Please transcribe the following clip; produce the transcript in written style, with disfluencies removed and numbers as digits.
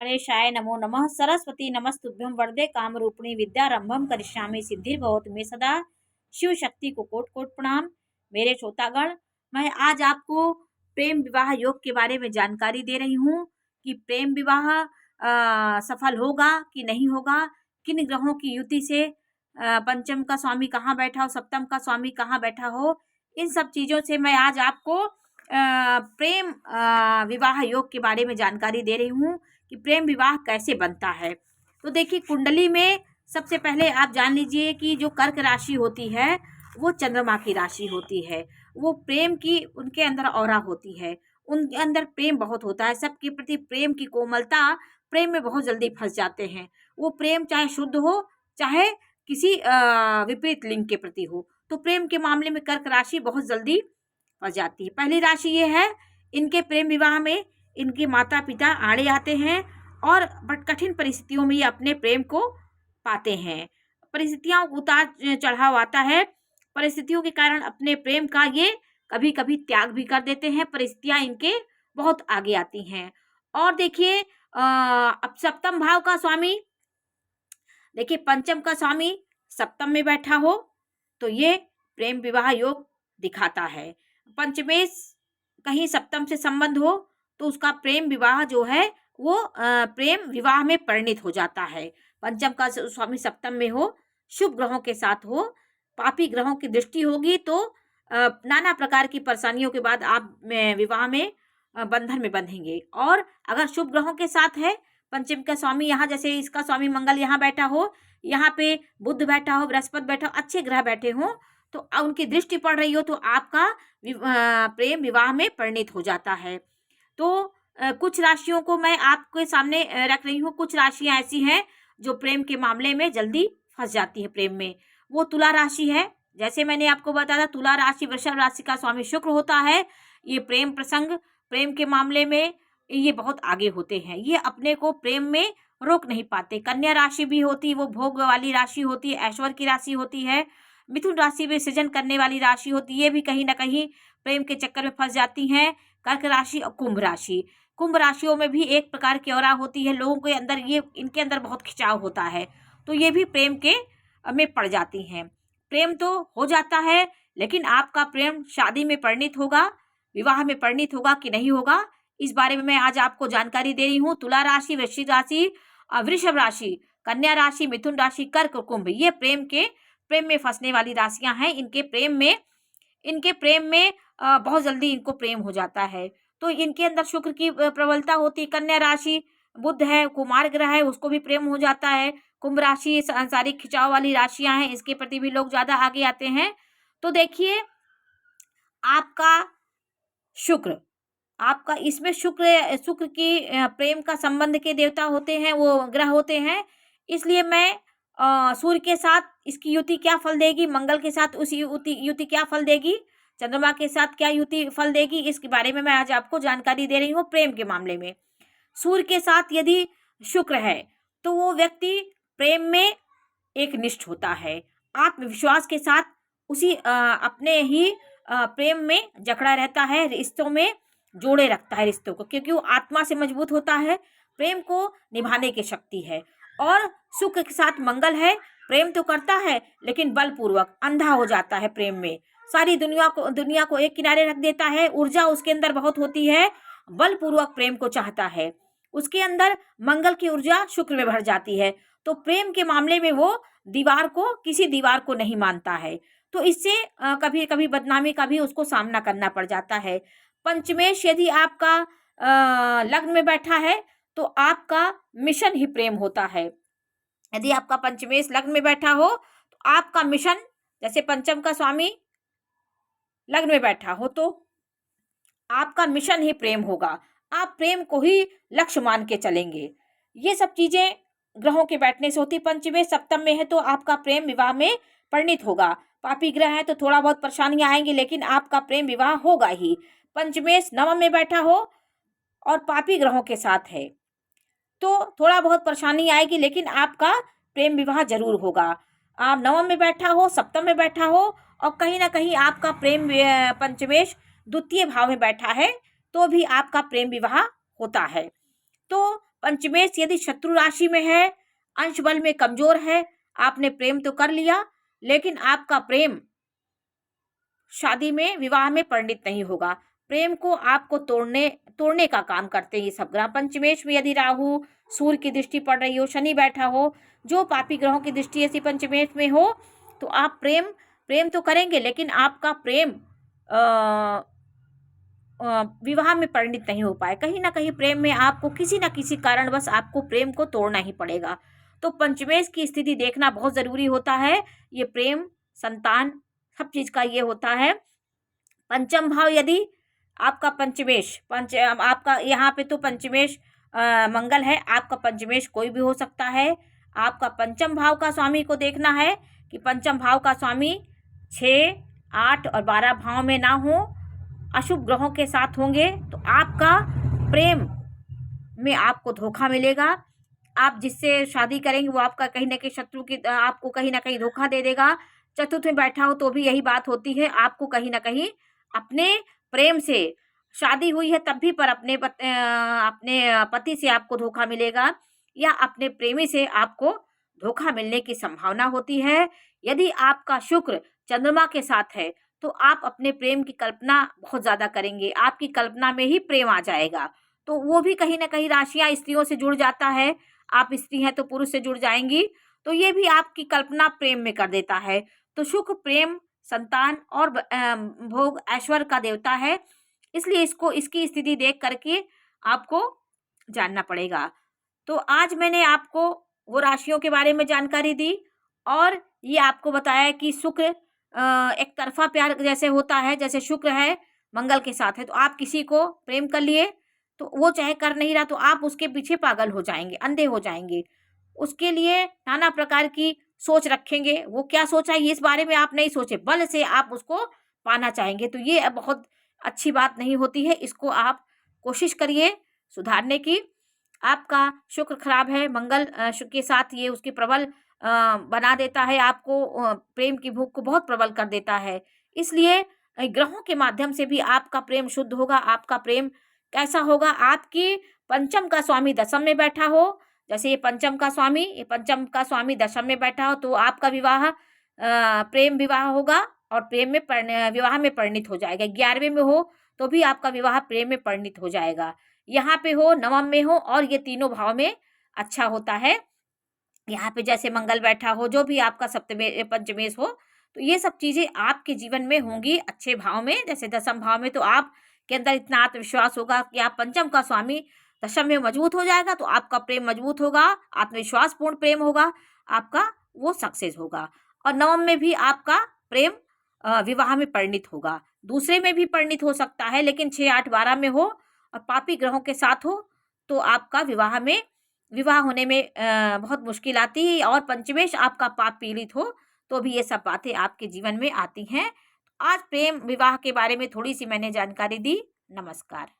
गणेशाय नमो नमः। सरस्वती नमस्तुभ्यं वरदे कामरूपिणी विद्यारंभम करिष्यामि सिद्धिर्भवतु मे सदा। शिव शक्ति को कोट कोट प्रणाम। मेरे श्रोतागण, मैं आज आपको प्रेम विवाह योग के बारे में जानकारी दे रही हूँ कि प्रेम विवाह सफल होगा कि नहीं होगा, किन ग्रहों की युति से पंचम का स्वामी कहाँ बैठा हो, सप्तम का स्वामी कहाँ बैठा हो, इन सब चीज़ों से मैं आज आपको प्रेम विवाह योग के बारे में जानकारी दे रही हूँ कि प्रेम विवाह कैसे बनता है। तो देखिए, कुंडली में सबसे पहले आप जान लीजिए कि जो कर्क राशि होती है वो चंद्रमा की राशि होती है। वो प्रेम की उनके अंदर ऑरा होती है, उनके अंदर प्रेम बहुत होता है, सबके प्रति प्रेम की कोमलता, प्रेम में बहुत जल्दी फंस जाते हैं। वो प्रेम चाहे शुद्ध हो चाहे किसी विपरीत लिंग के प्रति हो, तो प्रेम के मामले में कर्क राशि बहुत जल्दी फंस जाती है। पहली राशि ये है, इनके प्रेम विवाह में इनके माता पिता आड़े आते हैं और बट कठिन परिस्थितियों में ये अपने प्रेम को पाते हैं। परिस्थितियों उतार चढ़ाव आता है, परिस्थितियों के कारण अपने प्रेम का ये कभी कभी त्याग भी कर देते हैं। परिस्थितियां इनके बहुत आगे आती हैं। और देखिए, अब सप्तम भाव का स्वामी, देखिए पंचम का स्वामी सप्तम में बैठा हो तो ये प्रेम विवाह योग दिखाता है। पंचमेश कहीं सप्तम से संबंध हो तो उसका प्रेम विवाह जो है वो प्रेम विवाह में परिणित हो जाता है। पंचम का स्वामी सप्तम में हो, शुभ ग्रहों के साथ हो, पापी ग्रहों की दृष्टि होगी तो नाना प्रकार की परेशानियों के बाद आप विवाह में बंधन में बंधेंगे। और अगर शुभ ग्रहों के साथ है, पंचम का स्वामी यहाँ, जैसे इसका स्वामी मंगल यहाँ बैठा हो, यहाँ पे बुध बैठा हो, बृहस्पति बैठा हो, अच्छे ग्रह बैठे हों तो उनकी दृष्टि पड़ रही हो तो आपका प्रेम विवाह में परिणित हो जाता है। तो कुछ राशियों को मैं आपके सामने रख रही हूँ। कुछ राशियाँ ऐसी हैं जो प्रेम के मामले में जल्दी फंस जाती है प्रेम में। वो तुला राशि है। जैसे मैंने आपको बताया, तुला राशि वृषभ राशि का स्वामी शुक्र होता है। ये प्रेम प्रसंग, प्रेम के मामले में ये बहुत आगे होते हैं, ये अपने को प्रेम में रोक नहीं पाते। कन्या राशि भी होती है, वो भोग वाली राशि होती है, ऐश्वर्य की राशि होती है। मिथुन राशि में सृजन करने वाली राशि होती है, ये भी कहीं ना कहीं प्रेम के चक्कर में फंस जाती हैं। कर्क राशि और कुंभ राशि, कुंभ राशियों में भी एक प्रकार की औरा होती है। लोगों के अंदर ये, इनके अंदर बहुत खिंचाव होता है, तो ये भी प्रेम के में पड़ जाती हैं। प्रेम तो हो जाता है, लेकिन आपका प्रेम शादी में परिणित होगा, विवाह में परिणित होगा कि नहीं होगा, इस बारे में मैं आज आपको जानकारी दे रही हूँ। तुला राशि, वृश्चिक राशि, वृषभ राशि, कन्या राशि, मिथुन राशि, कर्क, कुंभ, ये प्रेम में फंसने वाली राशियां हैं। इनके प्रेम में बहुत जल्दी इनको प्रेम हो जाता है। तो इनके अंदर शुक्र की प्रबलता होती है। कन्या राशि, बुध है, कुमार ग्रह है, उसको भी प्रेम हो जाता है। कुंभ राशि सांसारिक खिंचाव वाली राशियां हैं, इसके प्रति भी लोग ज्यादा आगे आते हैं। तो देखिए, आपका शुक्र, आपका इसमें शुक्र की प्रेम का संबंध के देवता होते हैं, वो ग्रह होते हैं। इसलिए मैं सूर्य के साथ इसकी युति क्या फल देगी, मंगल के साथ उस युति क्या फल देगी, चंद्रमा के साथ क्या युति फल देगी, इसके बारे में मैं आज आपको जानकारी दे रही हूँ। प्रेम के मामले में सूर्य के साथ यदि शुक्र है तो वो व्यक्ति प्रेम में एक निष्ठ होता है, आत्मविश्वास के साथ उसी अपने ही प्रेम में जकड़ा रहता है, रिश्तों में जोड़े रखता है रिश्तों को, क्योंकि वो आत्मा से मजबूत होता है, प्रेम को निभाने की शक्ति है। और शुक्र के साथ मंगल है, प्रेम तो करता है लेकिन बलपूर्वक अंधा हो जाता है प्रेम में, सारी दुनिया को एक किनारे रख देता है। ऊर्जा उसके अंदर बहुत होती है, बलपूर्वक प्रेम को चाहता है, उसके अंदर मंगल की ऊर्जा शुक्र में भर जाती है। तो प्रेम के मामले में वो किसी दीवार को नहीं मानता है, तो इससे कभी कभी बदनामी का भी उसको सामना करना पड़ जाता है। पंचमेश यदि आपका लग्न में बैठा है तो आपका मिशन ही प्रेम होता है। यदि आपका पंचमेश लग्न में बैठा हो तो आपका मिशन, जैसे पंचम का स्वामी लग्न में बैठा हो तो आपका मिशन ही प्रेम होगा, आप प्रेम को ही लक्ष्य मान के चलेंगे। ये सब चीजें ग्रहों के बैठने से होती। पंचमेश सप्तम में है तो आपका प्रेम विवाह में परिणित होगा। पापी ग्रह है तो थोड़ा बहुत परेशानियां आएंगी, लेकिन आपका प्रेम विवाह होगा ही। पंचमेश नवम में बैठा हो और पापी ग्रहों के साथ है तो थोड़ा बहुत परेशानी आएगी, लेकिन आपका प्रेम विवाह जरूर होगा। आप नवम में बैठा हो, सप्तम में बैठा हो और कहीं ना कहीं आपका प्रेम पंचमेश द्वितीय भाव में बैठा है तो भी आपका प्रेम विवाह होता है। तो पंचमेश यदि शत्रु राशि में है, अंश बल में कमजोर है, आपने प्रेम तो कर लिया लेकिन आपका प्रेम शादी में विवाह में परिणित नहीं होगा। प्रेम को आपको तोड़ने का काम करते हैं ये सब ग्रह। पंचमेश में यदि राहु सूर्य की दृष्टि पड़ रही हो, शनि बैठा हो, जो पापी ग्रहों की दृष्टि ऐसी पंचमेश में हो, तो आप प्रेम तो करेंगे लेकिन आपका प्रेम विवाह में परिणित नहीं हो पाए। कहीं ना कहीं प्रेम में आपको किसी ना किसी कारणवश आपको प्रेम को तोड़ना ही पड़ेगा। तो पंचमेश की स्थिति देखना बहुत ज़रूरी होता है। ये प्रेम, संतान, सब चीज़ का ये होता है। पंचम भाव यदि आपका पंचमेश आपका यहाँ पे तो पंचमेश मंगल है, आपका पंचमेश कोई भी हो सकता है। आपका पंचम भाव का स्वामी को देखना है कि पंचम भाव का स्वामी 6, 8 और 12 भाव में ना हो, अशुभ ग्रहों के साथ होंगे तो आपका प्रेम में आपको धोखा मिलेगा। आप जिससे शादी करेंगे वो आपका कहीं ना कहीं शत्रु की आपको कहीं ना कहीं धोखा दे देगा। चतुर्थ में बैठा हो तो भी यही बात होती है, आपको कहीं ना कहीं अपने प्रेम से शादी हुई है तब भी पर अपने पति से आपको धोखा मिलेगा या अपने प्रेमी से आपको धोखा मिलने की संभावना होती है। यदि आपका शुक्र चंद्रमा के साथ है तो आप अपने प्रेम की कल्पना बहुत ज़्यादा करेंगे, आपकी कल्पना में ही प्रेम आ जाएगा। तो वो भी कहीं ना कहीं राशियां स्त्रियों से जुड़ जाता है, आप स्त्री हैं तो पुरुष से जुड़ जाएंगी, तो ये भी आपकी कल्पना प्रेम में कर देता है। तो शुक्र प्रेम, संतान और भोग ऐश्वर्य का देवता है, इसलिए इसकी स्थिति देख करके आपको जानना पड़ेगा। तो आज मैंने आपको वो राशियों के बारे में जानकारी दी और ये आपको बताया कि शुक्र एक तरफा प्यार जैसे होता है, जैसे शुक्र है मंगल के साथ है तो आप किसी को प्रेम कर लिए तो वो चाहे कर नहीं रहा तो आप उसके पीछे पागल हो जाएंगे, अंधे हो जाएंगे, उसके लिए नाना प्रकार की सोच रखेंगे। वो क्या सोचा है इस बारे में आप नहीं सोचे, बल से आप उसको पाना चाहेंगे, तो ये बहुत अच्छी बात नहीं होती है। इसको आप कोशिश करिए सुधारने की। आपका शुक्र खराब है, मंगल शुक्र के साथ ये उसकी प्रबल बना देता है, आपको प्रेम की भूख को बहुत प्रबल कर देता है। इसलिए ग्रहों के माध्यम से भी आपका प्रेम शुद्ध होगा। आपका प्रेम कैसा होगा? आपकी पंचम का स्वामी दशम में बैठा हो, जैसे ये पंचम का स्वामी दशम में बैठा हो तो आपका विवाह प्रेम विवाह होगा और प्रेम में विवाह में परिणित हो जाएगा। 11वें में हो तो भी आपका विवाह प्रेम में परिणित हो जाएगा। यहाँ पे हो, नवम में हो और ये तीनों भाव में अच्छा होता है। यहाँ पे जैसे मंगल बैठा हो, जो भी आपका सप्तमेश पंचमेश हो, तो ये सब चीज़ें आपके जीवन में होंगी अच्छे भाव में। जैसे दशम भाव में तो आप के अंदर इतना आत्मविश्वास होगा कि आप पंचम का स्वामी दशम में मजबूत हो जाएगा तो आपका प्रेम मजबूत होगा, आत्मविश्वास पूर्ण प्रेम होगा आपका, वो सक्सेस होगा। और नवम में भी आपका प्रेम विवाह में परिणित होगा। दूसरे में भी परिणित हो सकता है लेकिन 6, 8, 12 में हो और पापी ग्रहों के साथ हो तो आपका विवाह होने में बहुत मुश्किल आती है। और पंचमेश आपका पाप पीड़ित हो तो भी ये सब बातें आपके जीवन में आती हैं। आज प्रेम विवाह के बारे में थोड़ी सी मैंने जानकारी दी। नमस्कार।